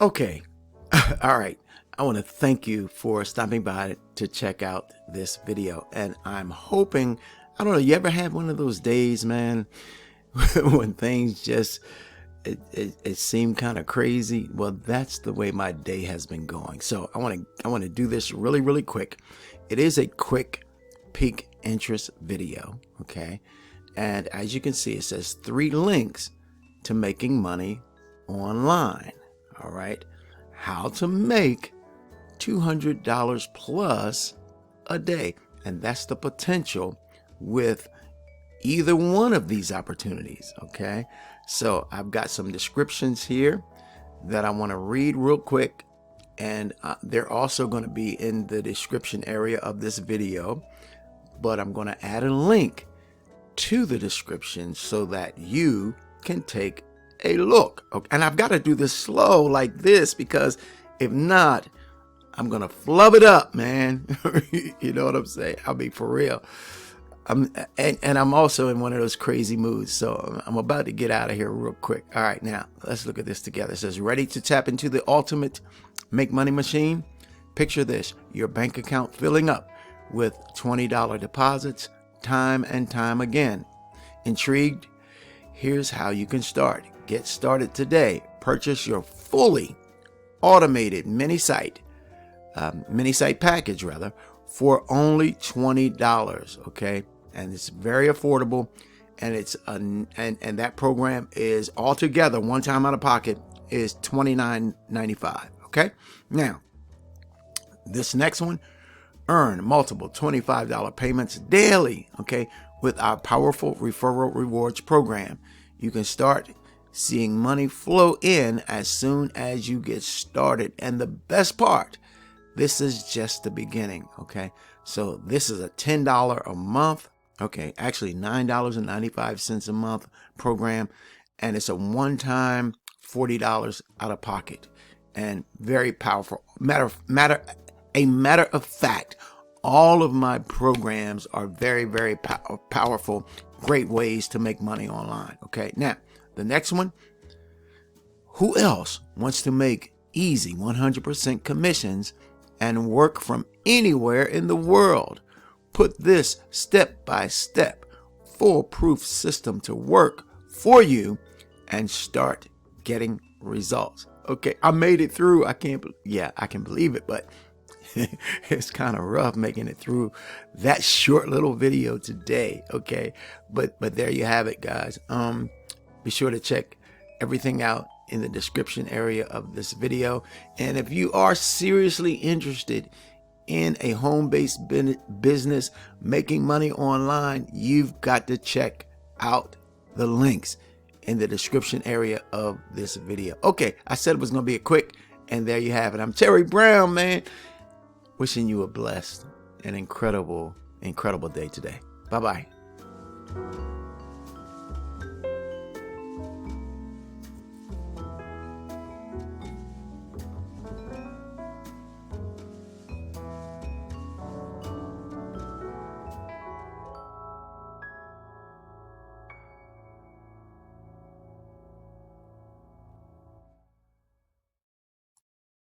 Okay. All right. I want to thank you for stopping by to check out this video. And I'm hoping, I don't know, you ever had one of those days, man, when things just, it seemed kind of crazy? Well, that's the way my day has been going. So I want to do this really, really quick. It is a quick peak interest video. Okay. And as you can see, it says 3 links to making money online. All right. How to make $200 plus a day. And that's the potential with either one of these opportunities. Okay. So I've got some descriptions here that I want to read real quick. And they're also going to be in the description area of this video. But I'm going to add a link to the description so that you can take a look. Okay. And I've got to do this slow like this, because if not, I'm going to flub it up, man. You know what I'm saying? I'll be for real. And I'm also in one of those crazy moods. So I'm about to get out of here real quick. All right, now let's look at this together. It says, ready to tap into the ultimate make money machine? Picture this, your bank account filling up with $20 deposits time and time again. Intrigued? Here's how you can start. Get started today. Purchase your fully automated mini site package for only $20. Okay, and it's very affordable, and it's and that program is altogether one time out of pocket is $29.95. Okay, now this next one, earn multiple $25 payments daily. Okay, with our powerful Referral Rewards Program, you can start seeing money flow in as soon as you get started. And the best part, this is just the beginning. Okay, so this is a $10 a month. Okay, actually $9.95 a month program, and it's a one-time $40 out of pocket, and very powerful. Matter of fact, all of my programs are very, very powerful, great ways to make money online. Okay, now the next one, who else wants to make easy 100% commissions and work from anywhere in the world? Put this step-by-step foolproof system to work for you and start getting results. Okay, I made it through. I can believe it, but it's kind of rough making it through that short little video today. Okay, but there you have it, guys. Be sure to check everything out in the description area of this video. And if you are seriously interested in a home-based business making money online, you've got to check out the links in the description area of this video. Okay, I said it was going to be a quick, and there you have it. I'm Terry Brown, man. Wishing you a blessed and incredible day today. Bye-bye.